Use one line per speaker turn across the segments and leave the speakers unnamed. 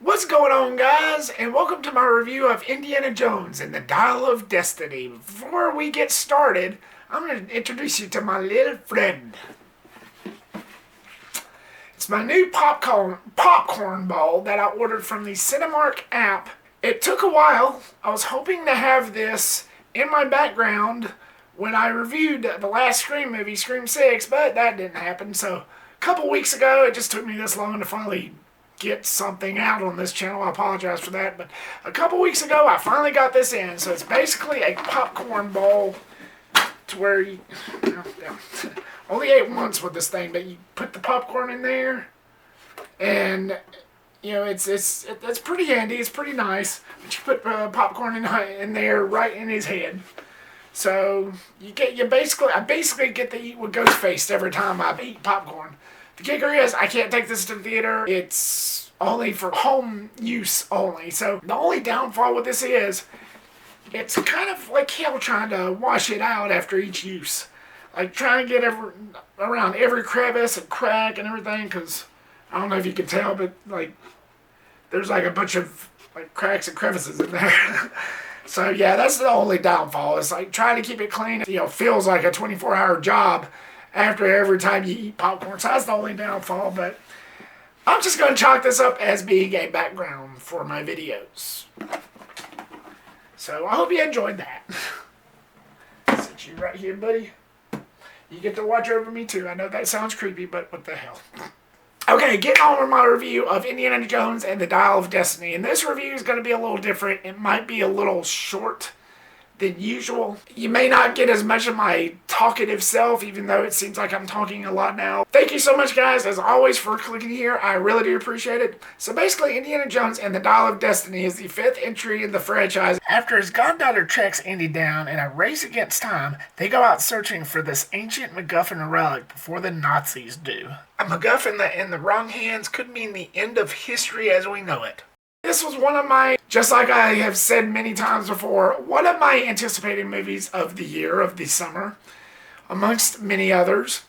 What's going on, guys, and welcome to my review of Indiana Jones and the Dial of Destiny. Before we get started, I'm going to introduce you to my little friend. It's my new popcorn bowl that I ordered from the Cinemark app. It took a while. I was hoping to have this in my background when I reviewed the last Scream movie, Scream 6, but that didn't happen. So a couple weeks ago, it just took me this long to finally get something out on this channel. I apologize for that, but a couple weeks ago I finally got this in. So it's basically a popcorn bowl to where you only ate once with this thing, but you put the popcorn in there, and you know it's pretty handy. It's pretty nice. But you put popcorn in there right in his head. So I basically get to eat with ghost faced every time I eat popcorn. The kicker is, I can't take this to the theater. It's only for home use only. So the only downfall with this is, it's kind of like hell trying to wash it out after each use. Like trying to get around every crevice and crack and everything, because I don't know if you can tell, but like there's like a bunch of like cracks and crevices in there. So yeah, that's the only downfall. It's like trying to keep it clean. Feels like a 24-hour job after every time you eat popcorn. So that's the only downfall, but I'm just going to chalk this up as being a background for my videos. So I hope you enjoyed that. Sit you right here, buddy. You get to watch over me too. I know that sounds creepy, but what the hell. Okay, getting on with my review of Indiana Jones and the Dial of Destiny. And this review is going to be a little different. It might be a little short than usual. You may not get as much of my talkative self, even though it seems like I'm talking a lot now. Thank you so much, guys, as always, for clicking here. I really do appreciate it. So basically, Indiana Jones and the Dial of Destiny is the 5th entry in the franchise. After his goddaughter tracks Indy down in a race against time, they go out searching for this ancient MacGuffin relic before the Nazis do. A MacGuffin that in the wrong hands could mean the end of history as we know it. This was one of my, just like I have said many times before, one of my anticipated movies of the year, of the summer, amongst many others.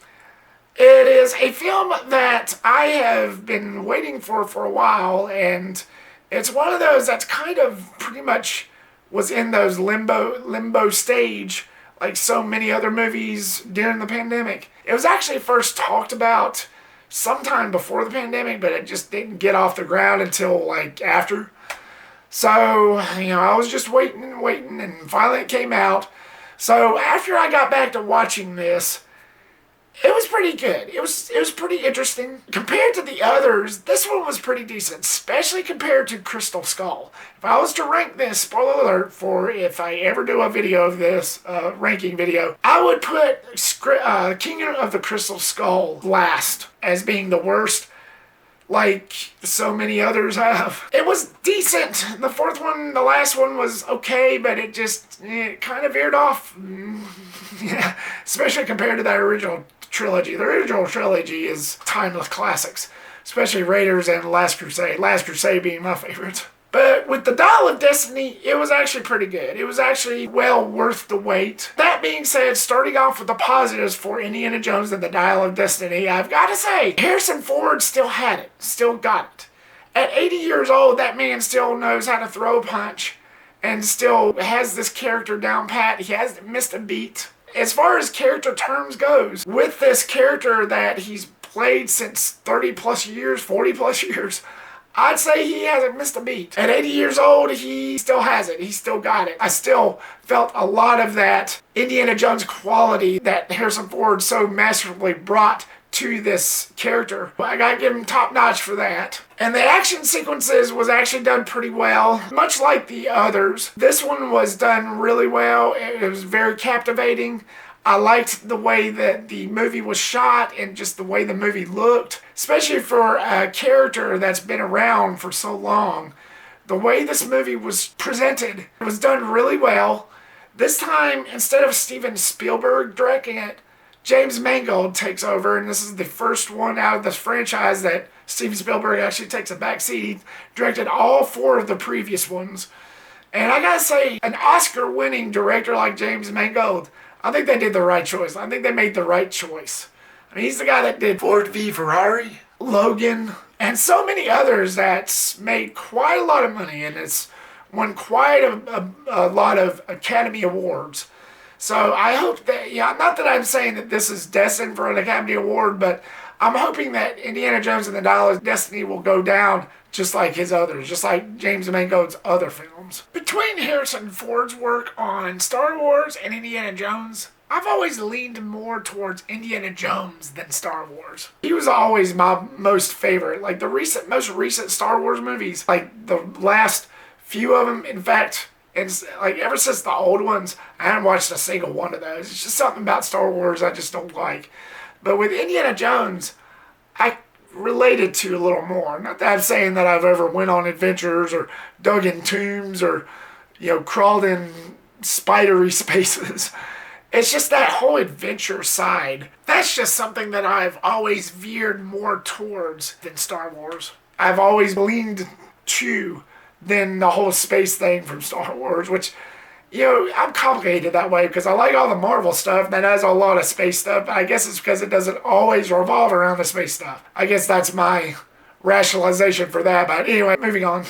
It is a film that I have been waiting for a while, and it's one of those that's kind of pretty much was in those limbo stage, like so many other movies during the pandemic. It was actually first talked about sometime before the pandemic, but it just didn't get off the ground until like after. So, I was just waiting, and finally it came out. So after I got back to watching this, it was pretty good. It was pretty interesting. Compared to the others, this one was pretty decent, especially compared to Crystal Skull. If I was to rank this, spoiler alert, for if I ever do a video of this, ranking video, I would put Kingdom of the Crystal Skull last as being the worst, like so many others have. It was decent. The last one was okay, but it kind of veered off. Yeah, especially compared to that original trilogy. The original trilogy is timeless classics, especially Raiders and Last Crusade. Last Crusade being my favorite. But with the Dial of Destiny, it was actually pretty good. It was actually well worth the wait. That being said, starting off with the positives for Indiana Jones and the Dial of Destiny, I've got to say, Harrison Ford still had it. Still got it. At 80 years old, that man still knows how to throw a punch and still has this character down pat. He hasn't missed a beat. As far as character terms goes, with this character that he's played since 30 plus years, 40 plus years, I'd say he hasn't missed a beat. At 80 years old, he still has it. He still got it. I still felt a lot of that Indiana Jones quality that Harrison Ford so masterfully brought to this character. I gotta give him top notch for that. And the action sequences was actually done pretty well. Much like the others, this one was done really well. It was very captivating. I liked the way that the movie was shot and just the way the movie looked, especially for a character that's been around for so long. The way this movie was presented, it was done really well. This time, instead of Steven Spielberg directing it, James Mangold takes over, and this is the first one out of this franchise that Steven Spielberg actually takes a back seat. He directed all 4 of the previous ones. And I gotta say, an Oscar-winning director like James Mangold, I think they made the right choice. I mean, he's the guy that did Ford v Ferrari, Logan, and so many others that's made quite a lot of money, and it's won quite a lot of Academy Awards. So I hope that, not that I'm saying that this is destined for an Academy Award, but I'm hoping that Indiana Jones and the Dial of Destiny will go down just like his others, just like James Mangold's other films. Between Harrison Ford's work on Star Wars and Indiana Jones, I've always leaned more towards Indiana Jones than Star Wars. He was always my most favorite. Like the most recent Star Wars movies, like the last few of them, in fact, it's like ever since the old ones, I haven't watched a single one of those. It's just something about Star Wars I just don't like. But with Indiana Jones, I related to a little more. Not that I'm saying that I've ever went on adventures or dug in tombs or, crawled in spidery spaces. It's just that whole adventure side. That's just something that I've always veered more towards than Star Wars. I've always leaned to than the whole space thing from Star Wars, which, I'm complicated that way because I like all the Marvel stuff that has a lot of space stuff. I guess it's because it doesn't always revolve around the space stuff. I guess that's my rationalization for that. But anyway, moving on.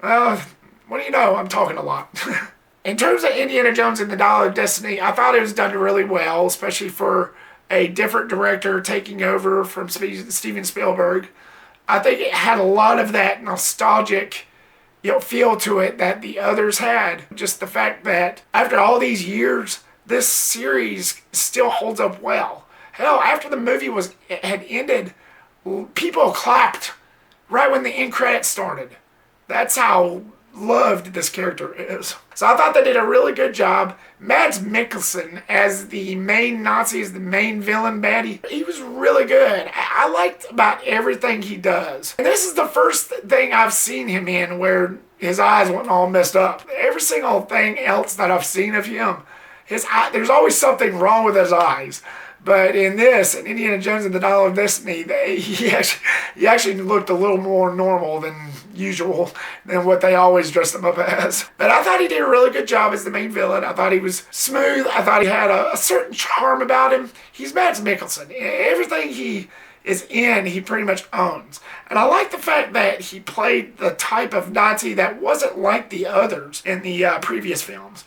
Well, what do you know? I'm talking a lot. In terms of Indiana Jones and the Dial of Destiny, I thought it was done really well, especially for a different director taking over from Steven Spielberg. I think it had a lot of that nostalgic feel to it that the others had. Just the fact that after all these years, this series still holds up well. Hell, after the movie had ended, people clapped right when the end credits started. That's how loved this character is. So I thought they did a really good job. Mads Mikkelsen as the main Nazi, as the main villain baddie, he was really good. I liked about everything he does. And this is the first thing I've seen him in where his eyes weren't all messed up. Every single thing else that I've seen of him, there's always something wrong with his eyes. But in this, in Indiana Jones and the Dial of Destiny, he actually looked a little more normal than usual, than what they always dressed him up as. But I thought he did a really good job as the main villain. I thought he was smooth. I thought he had a certain charm about him. He's Mads Mikkelsen. Everything he is in, he pretty much owns. And I like the fact that he played the type of Nazi that wasn't like the others in the previous films.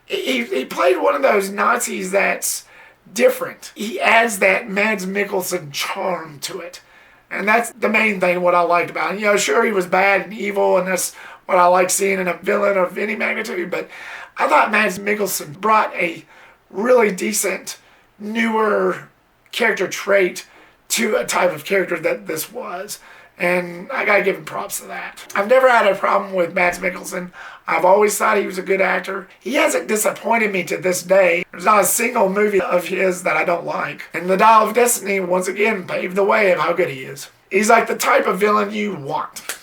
He played one of those Nazis that's different. He adds that Mads Mikkelsen charm to it. And that's the main thing what I liked about him. Sure, he was bad and evil, and that's what I like seeing in a villain of any magnitude, but I thought Mads Mikkelsen brought a really decent, newer character trait to a type of character that this was. And I gotta give him props to that. I've never had a problem with Mads Mikkelsen. I've always thought he was a good actor. He hasn't disappointed me to this day. There's not a single movie of his that I don't like. And The Dial of Destiny, once again, paved the way of how good he is. He's like the type of villain you want.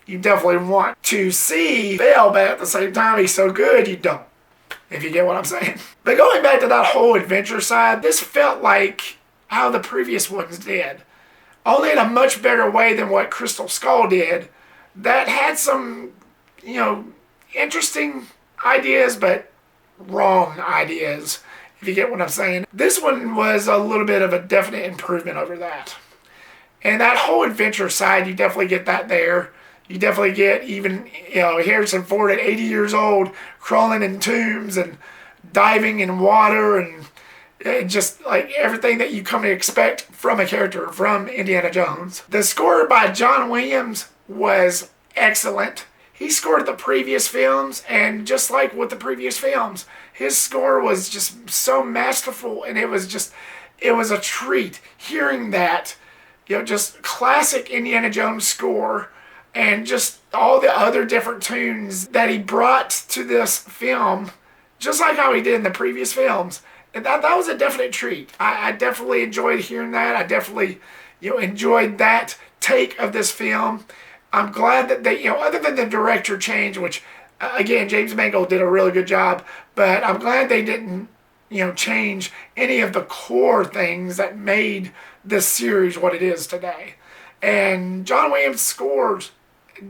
You definitely want to see fail, but at the same time, he's so good, you don't. If you get what I'm saying. But going back to that whole adventure side, this felt like how the previous ones did. Only in a much better way than what Crystal Skull did. That had some, interesting ideas, but wrong ideas, if you get what I'm saying. This one was a little bit of a definite improvement over that. And that whole adventure side, you definitely get that there. You definitely get even, Harrison Ford at 80 years old, crawling in tombs and diving in water and just like everything that you come to expect from a character from Indiana Jones. The score by John Williams was excellent. He scored the previous films, and just like with the previous films, his score was just so masterful, and it was a treat hearing that, just classic Indiana Jones score, and just all the other different tunes that he brought to this film, just like how he did in the previous films. And that was a definite treat. I definitely enjoyed hearing that. I definitely, enjoyed that take of this film. I'm glad that they, other than the director change, which, again, James Mangold did a really good job, but I'm glad they didn't, change any of the core things that made this series what it is today. And John Williams' scores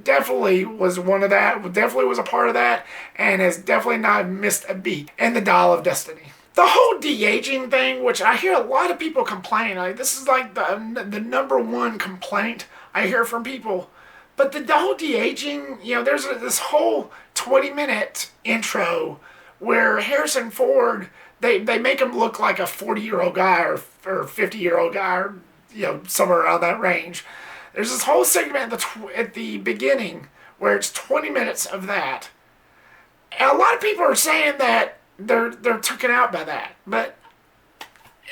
definitely was one of that, definitely was a part of that, and has definitely not missed a beat in The Dial of Destiny. The whole de-aging thing, which I hear a lot of people complain, like this is like the number one complaint I hear from people. But the whole de-aging, you know, there's this whole 20-minute intro where Harrison Ford, they make him look like a 40-year-old guy or 50-year-old guy, or, you know, somewhere around that range. There's this whole segment at the beginning where it's 20 minutes of that. And a lot of people are saying that they're taken out by that, but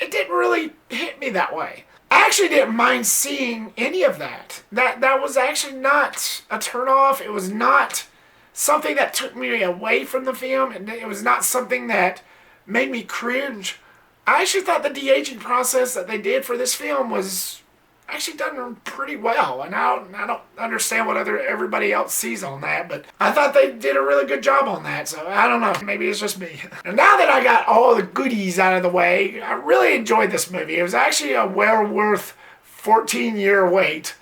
it didn't really hit me that way. I actually didn't mind seeing any of that. That was actually not a turnoff. It was not something that took me away from the film, and it was not something that made me cringe. I actually thought the de-aging process that they did for this film was actually done pretty well, and I don't understand what everybody else sees on that, but I thought they did a really good job on that, so I don't know, maybe it's just me. And now that I got all the goodies out of the way, I really enjoyed this movie. It was actually a well worth 14-year wait.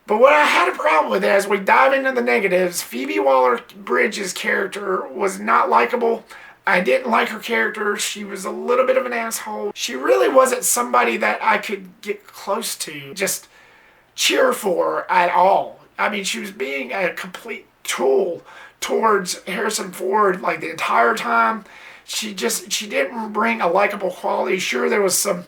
But what I had a problem with, as we dive into the negatives, Phoebe Waller-Bridge's character was not likable. I didn't like her character. She was a little bit of an asshole. She really wasn't somebody that I could get close to, just cheer for at all. I mean, she was being a complete tool towards Harrison Ford like the entire time. She didn't bring a likable quality. Sure, there was some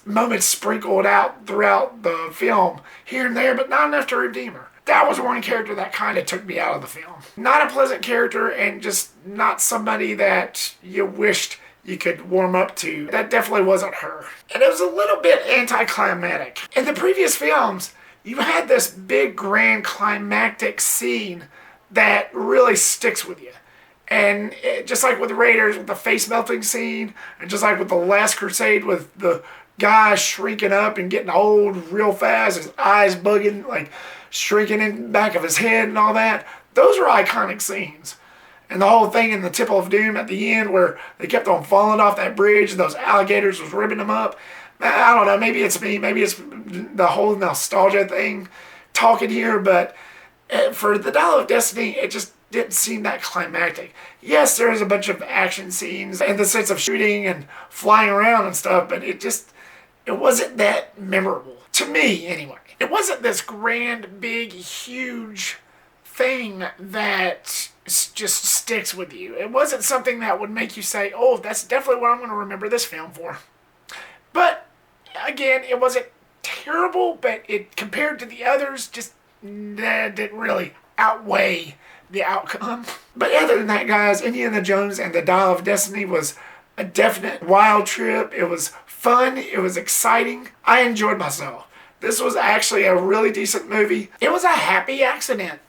moments sprinkled out throughout the film here and there, but not enough to redeem her. That was one character that kind of took me out of the film. Not a pleasant character, and just not somebody that you wished you could warm up to. That definitely wasn't her. And it was a little bit anticlimactic. In the previous films, you had this big grand climactic scene that really sticks with you. And just like with Raiders, with the face melting scene, and just like with The Last Crusade with the guy shrinking up and getting old real fast, his eyes bugging, like shrinking in the back of his head and all that. Those are iconic scenes. And the whole thing in the Temple of Doom at the end where they kept on falling off that bridge and those alligators was ripping them up. I don't know, maybe it's me, maybe it's the whole nostalgia thing talking here, but for the Dial of Destiny, it just didn't seem that climactic. Yes, there was a bunch of action scenes in the sense of shooting and flying around and stuff, but it wasn't that memorable. To me, anyway. It wasn't this grand, big, huge thing that just sticks with you. It wasn't something that would make you say, oh, that's definitely what I'm going to remember this film for. But, again, it wasn't terrible, but it compared to the others, just didn't really outweigh the outcome. But other than that, guys, Indiana Jones and the Dial of Destiny was a definite wild trip. It was fun. It was exciting. I enjoyed myself. This was actually a really decent movie. It was a happy accident.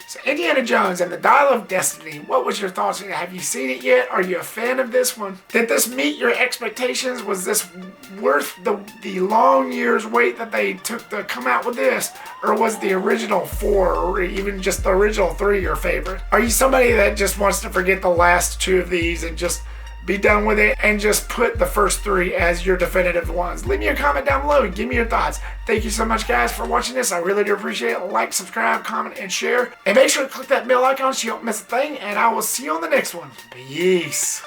So Indiana Jones and the Dial of Destiny, what was your thoughts? Have you seen it yet? Are you a fan of this one? Did this meet your expectations? Was this worth the long years wait that they took to come out with this? Or was the original 4 or even just the original 3 your favorite? Are you somebody that just wants to forget the last 2 of these and just be done with it and just put the first 3 as your definitive ones? Leave me a comment down below and give me your thoughts. Thank you so much, guys, for watching this. I really do appreciate it. Like, subscribe, comment, and share. And make sure to click that bell icon so you don't miss a thing. And I will see you on the next one. Peace.